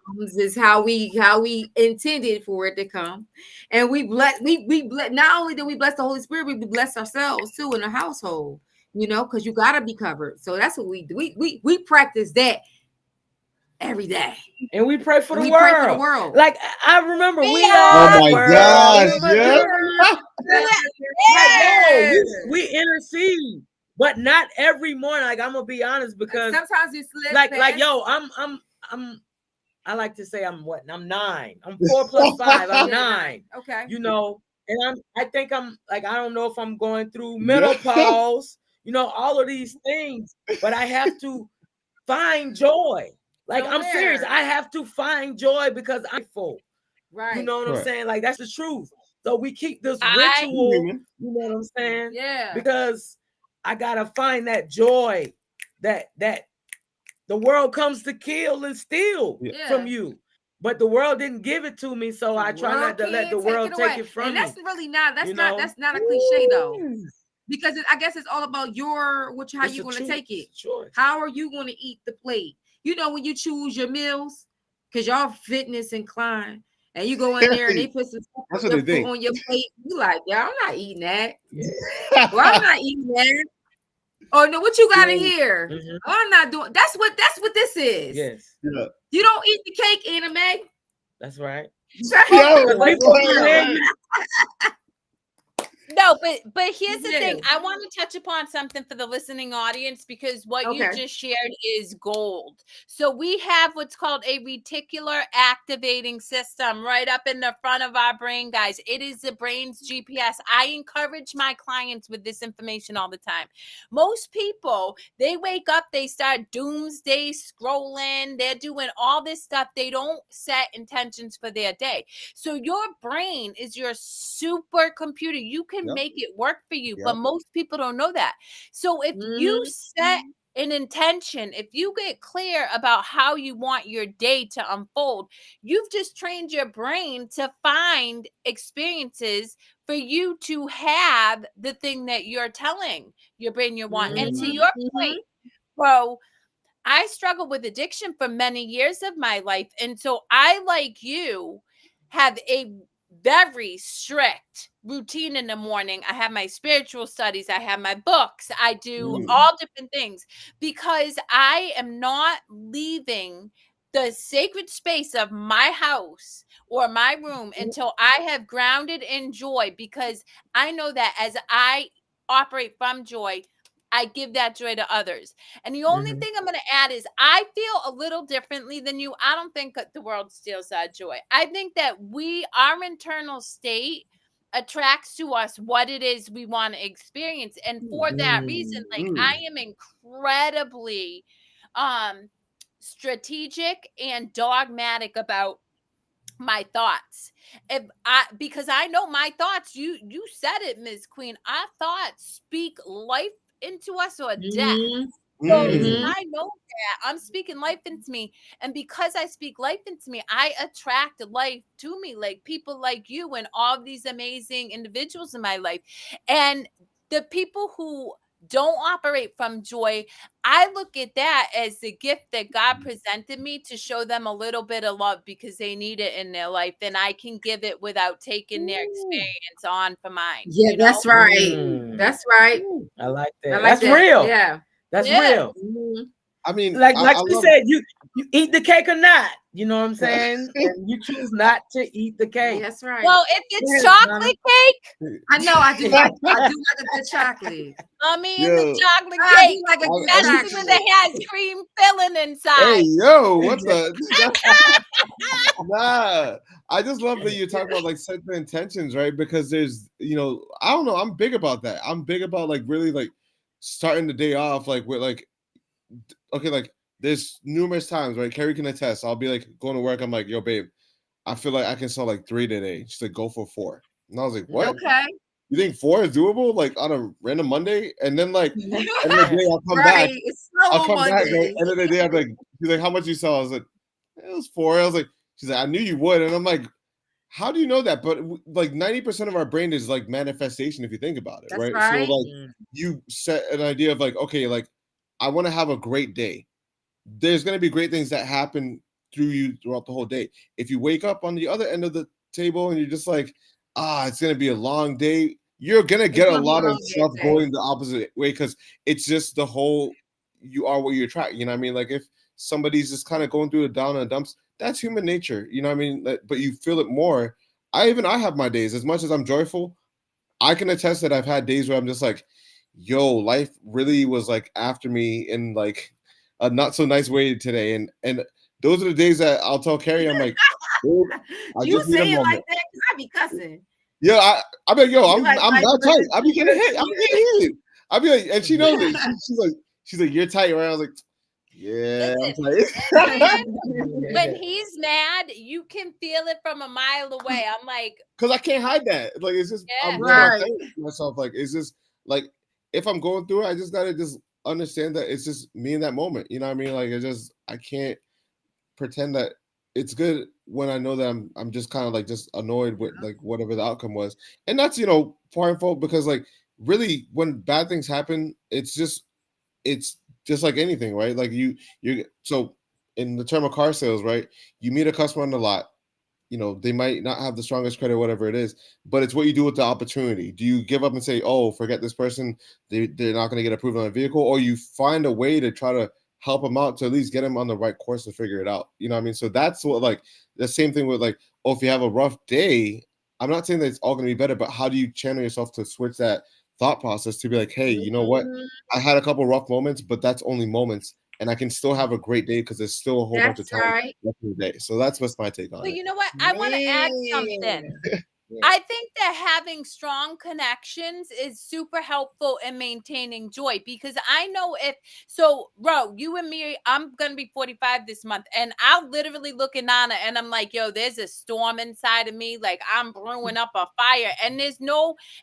comes is how we intended for it to come. And we bless, not only do we bless the Holy Spirit, we bless ourselves too in the household, you know, because you gotta be covered. So that's what we do. We practice that every day. And we pray for the world. Pray for the world. Like, I remember we are. Oh my gosh. We intercede. But not every morning. Like, I'm gonna be honest, because sometimes you slip. Like, yo, I like to say I'm 9. I'm 4 plus 5. I'm 9. Okay. You know, and I think I'm like, I don't know if I'm going through menopause, all of these things, but I have to find joy. Like, I'm serious. I have to find joy because I'm full. Right. You know what I'm saying? Like, that's the truth. So we keep this ritual, you know what I'm saying? Yeah. Because I gotta find that joy that the world comes to kill and steal from you. But the world didn't give it to me, so I try not to let the world take it from me. And that's really not that's not a cliche though. Because I guess it's all about how you're going to take it. How are you going to eat the plate? When you choose your meals, because y'all fitness inclined, and you go in there and they put some stuff on your plate. You like, yeah, I'm not eating that. Well, I'm not eating that. Oh no, what you got in here? Oh, I'm not doing. That's what this is. Yes. Yeah. You don't eat the cake, Anna Mae. That's right. No, but here's the thing. I want to touch upon something for the listening audience, because what you just shared is gold. So we have what's called a reticular activating system right up in the front of our brain, guys. It is the brain's GPS. I encourage my clients with this information all the time. Most people, they wake up, they start doomsday scrolling, they're doing all this stuff. They don't set intentions for their day. So your brain is your supercomputer. You can make it work for you, but most people don't know that. So if you set an intention, if you get clear about how you want your day to unfold, you've just trained your brain to find experiences for you to have the thing that you're telling your brain you want. And to your point, bro, I struggled with addiction for many years of my life. And so I, like you, have a very strict routine in the morning. I have my spiritual studies. I have my books. I do all different things, because I am not leaving the sacred space of my house or my room until I have grounded in joy, because I know that as I operate from joy, I give that joy to others. And the only thing I'm going to add is I feel a little differently than you. I don't think that the world steals that joy. I think that our internal state attracts to us what it is we want to experience. And for that reason, like, I am incredibly strategic and dogmatic about my thoughts. Because I know my thoughts, you said it, Ms. Queen, our thoughts speak life into us or death. So I know that I'm speaking life into me, and because I speak life into me, I attract life to me, like people like you and all these amazing individuals in my life. And the people who don't operate from joy, I look at that as the gift that God presented me to show them a little bit of love, because they need it in their life, and I can give it without taking their experience on for mine. Yeah, that's right. That's right. I like that. That's real. Yeah, that's real. I mean, like you said, you eat the cake or not. You know what I'm saying? And you choose not to eat the cake. That's right. Well, if it's chocolate cake, I know I do. I do like a good chocolate. I mean, the chocolate cake, like a good especially when it has cream filling inside. Hey, yo, what the? Nah, I just love that you talk about like setting the intentions, right? Because there's, I don't know, I'm big about that. I'm big about like really like starting the day off like with like, okay, like there's numerous times, right? Carrie can attest. I'll be like going to work. I'm like, yo, babe, I feel like I can sell like 3 today. She's like, go for 4. And I was like, what? Okay. You think 4 is doable? Like on a random Monday? And then like, end of the day, I'll come back. I'll come back. Right? End of the day, I'm like, she's like, how much you sell? I was like, it was 4. I was like, she's like, I knew you would. And I'm like, how do you know that? But like 90% of our brain is like manifestation if you think about it, right? So like you set an idea of like, okay, like I want to have a great day. There's going to be great things that happen through you throughout the whole day. If you wake up on the other end of the table and you're just like, it's going to be a long day, you're going to get a lot of stuff going the opposite way, because it's just the whole, you are what you attract. You know what I mean? Like if somebody's just kind of going through the down and dumps, that's human nature. You know what I mean? But you feel it more. I have my days. As much as I'm joyful, I can attest that I've had days where I'm just like, yo, life really was like after me in like a not so nice way today. And those are the days that I'll tell Carrie, I'm like, I you say it like that because I be cussing. Yeah, I mean, yo, I'm like not tight. versus I be getting hit. versus- I'm getting hit. I be like, and she knows it. She's like, you're tight, right? I was like, yeah, I'm Listen, tight. when he's mad, you can feel it from a mile away. I'm like, Because I can't hide that. Like, it's just Yeah. I'm being Right. authentic to myself. Like, it's just like if I'm going through it, I just gotta just understand that it's just me in that moment. You know what I mean? Like, I can't pretend that it's good when I know that I'm just kind of like just annoyed with like whatever the outcome was. And that's part and fault because like really when bad things happen, it's just like anything, right? Like you're so in the term of car sales, right? You meet a customer on the lot, they might not have the strongest credit, whatever it is, but it's what you do with the opportunity. Do you give up and say, oh, forget this person, they're not going to get approved on a vehicle, or you find a way to try to help them out to at least get them on the right course to figure it out? You know what I mean? So that's what, like, the same thing with like, oh, if you have a rough day, I'm not saying that it's all going to be better, but how do you channel yourself to switch that thought process to be like, hey, you know what? I had a couple rough moments, but that's only moments. And I can still have a great day because there's still a whole bunch of That's time right. left in the day. So that's what's my take on well, it. you know what? I want to add something. I think that having strong connections is super helpful in maintaining joy because I know Ro, you and me, I'm going to be 45 this month and I'll literally look at Nana and I'm like, yo, there's a storm inside of me. Like I'm brewing up a fire and it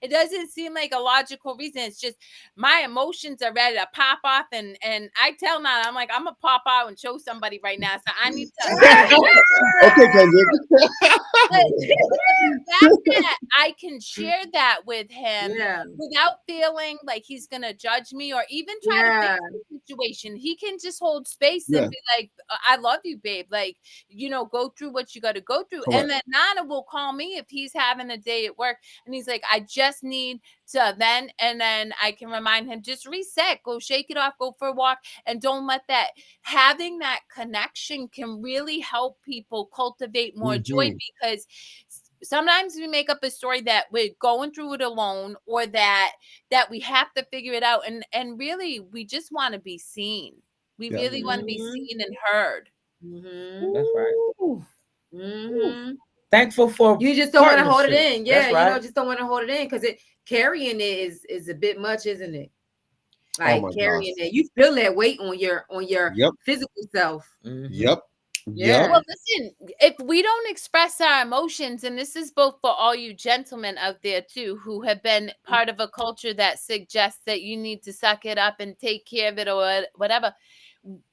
doesn't seem like a logical reason. It's just my emotions are ready to pop off. And I tell Nana, I'm like, I'm going to pop out and show somebody right now. So I need to. Okay, Kendrick. That I can share that with him Yeah. without feeling like he's gonna judge me or even try to fix the situation. He can just hold space and be like, I love you, babe. Like, go through what you got to go through. Correct. And then Nana will call me if he's having a day at work and he's like, I just need to vent. And then I can remind him, just reset, go shake it off, go for a walk. And don't let having that connection can really help people cultivate more joy because sometimes we make up a story that we're going through it alone or that we have to figure it out. And really, we just want to be seen. We really want to be seen and heard. That's right. Thankful for you just don't want to hold it partnership. in. Yeah, That's right. just don't want to hold it in because carrying it is a bit much, isn't it? Like my carrying gosh. it, you feel that weight on your physical self. Yep. Yeah. Well, listen, if we don't express our emotions, and this is both for all you gentlemen out there too, who have been part of a culture that suggests that you need to suck it up and take care of it or whatever,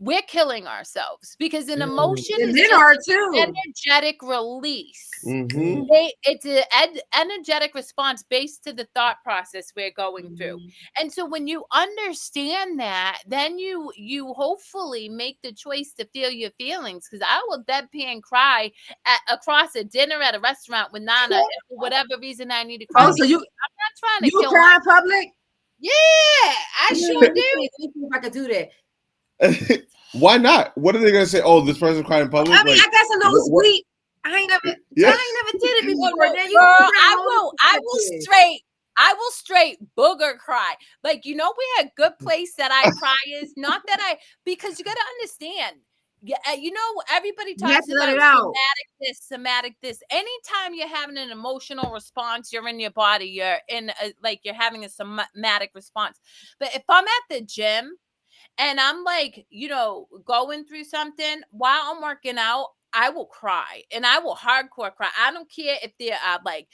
we're killing ourselves because an emotion is men just are an too. energetic release. Mhm. It's an energetic response based to the thought process we're going through. And so when you understand that, then you hopefully make the choice to feel your feelings. Because I will deadpan cry across a dinner at a restaurant with Nana and for whatever reason I need to cry. Oh, so I'm not trying to kill cry in public? Yeah, I sure do. Let me see if I could do that. Why not? What are they gonna say? Oh, this person cried in public. I mean, I guess a little sweet. I ain't never did it before. Girl, I will straight booger cry. Like, we had good place that I cry is not that because you got to understand. Yeah, everybody talks about somatic this. Anytime you're having an emotional response, you're in your body. You're in you're having a somatic response. But if I'm at the gym and I'm like, going through something while I'm working out, I will cry and I will hardcore cry. I don't care if they're like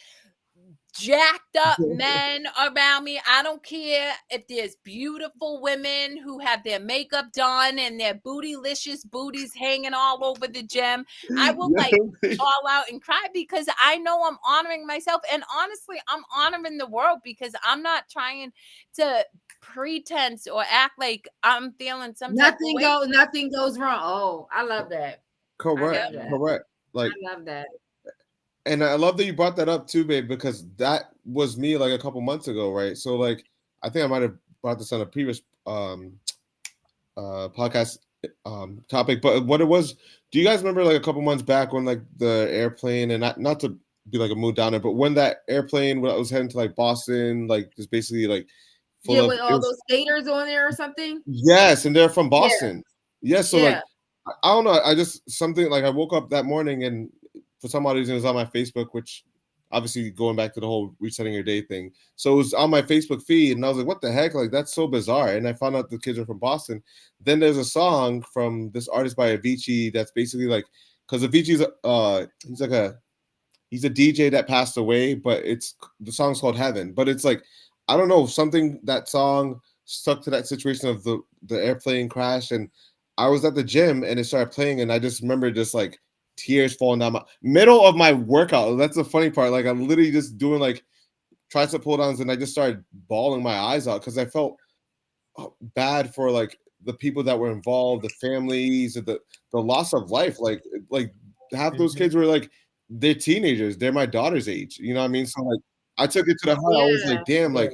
jacked up men around me. I don't care if there's beautiful women who have their makeup done and their bootylicious booties hanging all over the gym. I will fall out and cry because I know I'm honoring myself. And honestly, I'm honoring the world because I'm not trying to pretense or act like I'm feeling nothing goes wrong. Oh, I love that. Correct. Like, I love that. And I love that you brought that up too, babe, because that was me like a couple months ago, right? So like, I think I might have brought this on a previous podcast topic, but what it was, do you guys remember like a couple months back when like the airplane, and not to be like a mood downer, but when that airplane was heading to like Boston, like just basically like with all those skaters on there or something? Yes, and they're from Boston. Yes, so like I don't know, I just something like I woke up that morning and for some odd reason it was on my Facebook, which obviously going back to the whole resetting your day thing. So it was on my Facebook feed, and I was like, what the heck? Like, that's so bizarre. And I found out the kids are from Boston. Then there's a song from this artist by Avicii that's basically like, because Avicii's he's a DJ that passed away, but it's the song's called Heaven. But it's like, I don't know, something that song stuck to that situation of the airplane crash, and I was at the gym and it started playing, and I just remember just like tears falling down my middle of my workout. That's the funny part. Like I'm literally just doing like tricep pull downs, and I just started bawling my eyes out because I felt bad for like the people that were involved, the families, the loss of life. Like half those kids were like they're teenagers. They're my daughter's age. You know what I mean? So like I took it to the heart. I was like, damn, like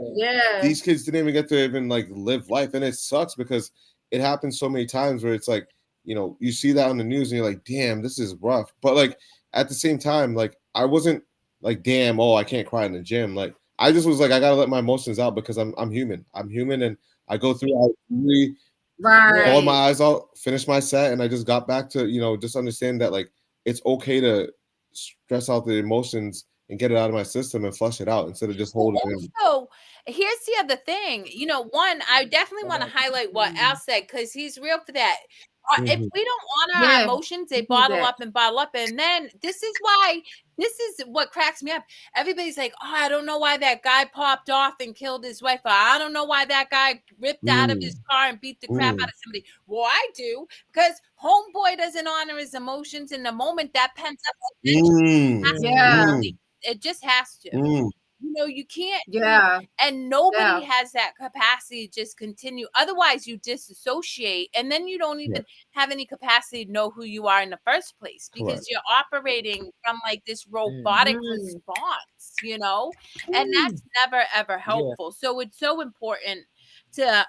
these kids didn't even get to even like live life, and it sucks because it happens so many times where it's like, you know, you see that on the news and you're like, damn, this is rough. But like at the same time, like I wasn't like, damn, oh, I can't cry in the gym. Like I just was like, I gotta let my emotions out because I'm human. I'm human, and I go through. I really bawled my eyes out, finished my set, and I just got back to, you know, just understand that like it's okay to stress out the emotions and get it out of my system and flush it out instead of just holding it in. So here's the other thing. You know, one, I definitely want to highlight what Al said because he's real for that. If we don't honor our emotions, they bottle up and bottle up. And then this is what cracks me up. Everybody's like, oh, I don't know why that guy popped off and killed his wife. Or I don't know why that guy ripped out of his car and beat the crap out of somebody. Well, I do, because homeboy doesn't honor his emotions in the moment. That pent up it just has to. You know, you can't. And nobody has that capacity to just continue. Otherwise, you disassociate, and then you don't even have any capacity to know who you are in the first place because you're operating from like this robotic response, you know, and that's never ever helpful. So it's so important to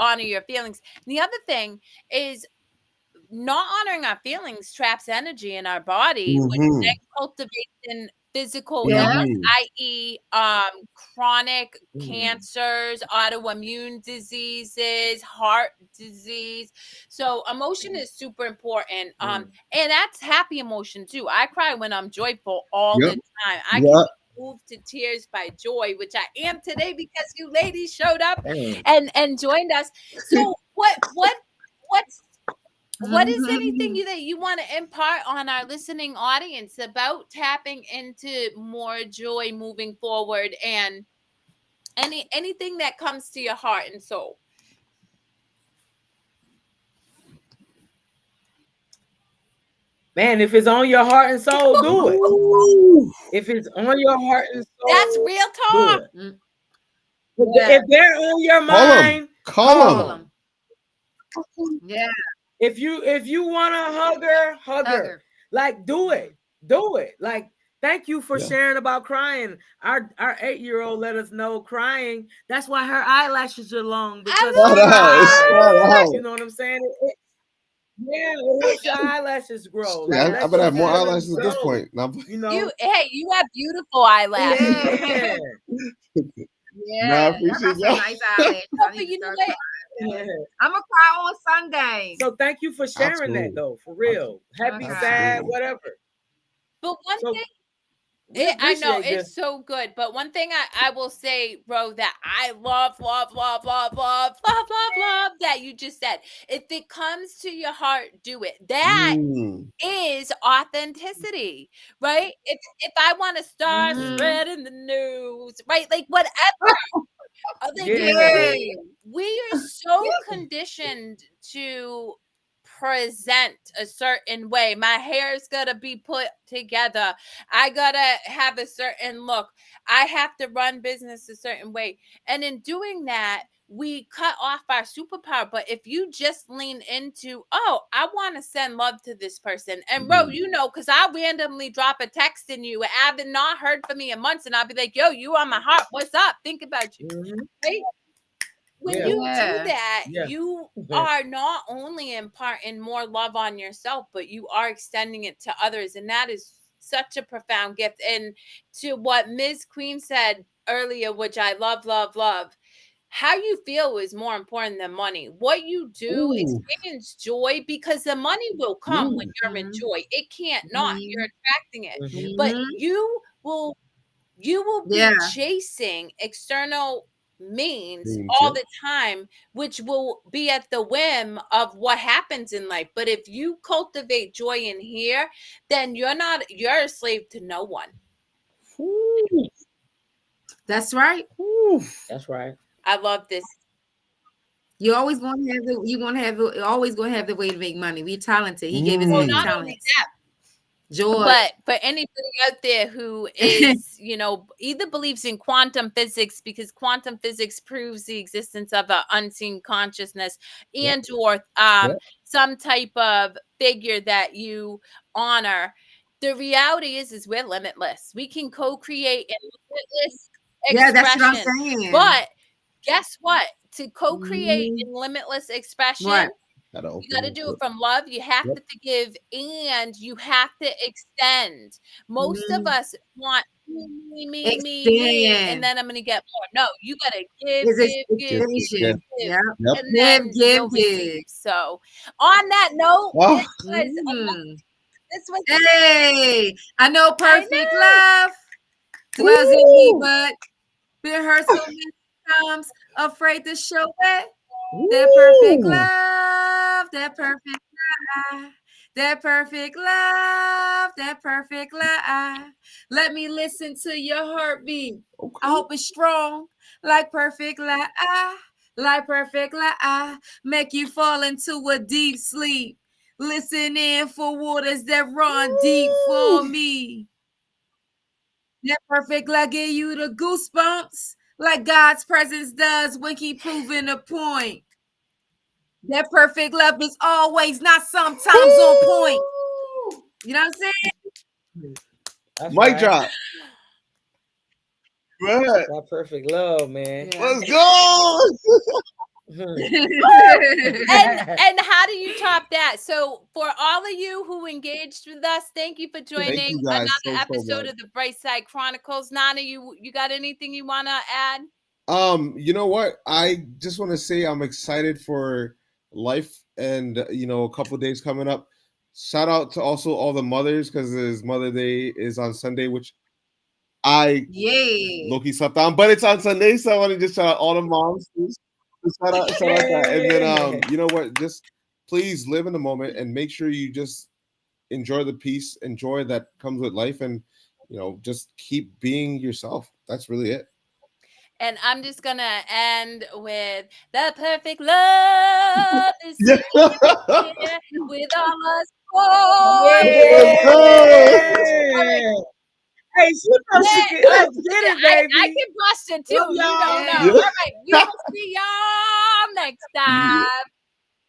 honor your feelings. And the other thing is, not honoring our feelings traps energy in our body, which then cultivates in physical illness, i.e., chronic cancers, autoimmune diseases, heart disease. So emotion is super important. And that's happy emotion too. I cry when I'm joyful all the time. I can be moved to tears by joy, which I am today because you ladies showed up and joined us. So what is anything that you want to impart on our listening audience about tapping into more joy moving forward, and anything that comes to your heart and soul? Man, if it's on your heart and soul, do it. If it's on your heart and soul, that's real talk. If they're on your mind, call them. Yeah. If you want to hug her. Like do it. Like, thank you for sharing about crying. Our 8-year-old let us know crying. That's why her eyelashes are long, because you know what I'm saying? It helps your eyelashes grow. Like, I better have more eyelashes at this point. You know, you have beautiful eyelashes. I appreciate that. Nice eyelash. I'm gonna cry on Sunday. So thank you for sharing that, though. For real. Happy, sad, whatever. But one thing, I know it's so good, but one thing I will say, bro, that I love that you just said, if it comes to your heart, do it. That is authenticity, right? If I want to start spreading the news, right? Like whatever. We are so conditioned to present a certain way. My hair's gotta be put together. I gotta have a certain look. I have to run business a certain way. And in doing that, we cut off our superpower. But if you just lean into, oh, I want to send love to this person. And bro, you know, because I'll randomly drop a text in you. I haven't not heard from me in months. And I'll be like, yo, you on my heart. What's up? Think about you. Right? When you do that, you are not only imparting more love on yourself, but you are extending it to others. And that is such a profound gift. And to what Ms. Queen said earlier, which I love, how you feel is more important than money. What you do, experience joy, because the money will come when you're in joy. It can't not. You're attracting it. But you will you will be Yeah. chasing external means Means, all yeah. the time, which will be at the whim of what happens in life. But if you cultivate joy in here, then you're a slave to no one. Ooh, That's right. ooh, that's right. I love this. You're always going to have always going to have the way to make money. We're talented. He gave us Well, many not only talents. that, Joy. but for anybody out there who is, either believes in quantum physics, because quantum physics proves the existence of an unseen consciousness, and or some type of figure that you honor, the reality is we're limitless. We can co-create in limitless Yeah, that's what I'm expression. saying. But guess what? To co-create Mhm. in limitless expression, What? you got to do it from love. You have to forgive, and you have to extend. Most of us want me, and Extend. then I'm going to get more. No, you got to give, Is give, extension. Yep. and then Give, you'll receive. So, on that note, Oh. this was Hey, I know perfect know. love dwells in me, but been hurt so many times, afraid to show it. That perfect love, that perfect love, that perfect love, that perfect love. Let me listen to your heartbeat. Okay. I hope it's strong, like perfect love, like perfect love. Make you fall into a deep sleep. Listen in for waters that run deep for me. That perfect love give you the goosebumps, like God's presence does when He proving a point. That perfect love is always, not sometimes, on point. You know what I'm saying? That's Mic right. drop. Right. That perfect love, man. Yeah. Let's go. And how do you top that? So for all of you who engaged with us, thank you for joining Thank you guys another so episode much. of the Brightside Chronicles. Nana, you got anything you want to add? You know what? I just want to say I'm excited for life, and a couple days coming up. Shout out to also all the mothers, because his Mother Day is on Sunday, which I Yeah. Loki slept on, but it's on Sunday, so I want to just shout out all the moms. Shout out that. And then you know what? Just please live in the moment and make sure you just enjoy the peace, enjoy that comes with life, and just keep being yourself. That's really it. And I'm just gonna end with the perfect love is here with all us boys. Hey, she knows she can. Let's get it, baby. I can bust it too. Love You y'all. don't know. All right, we will see y'all next time.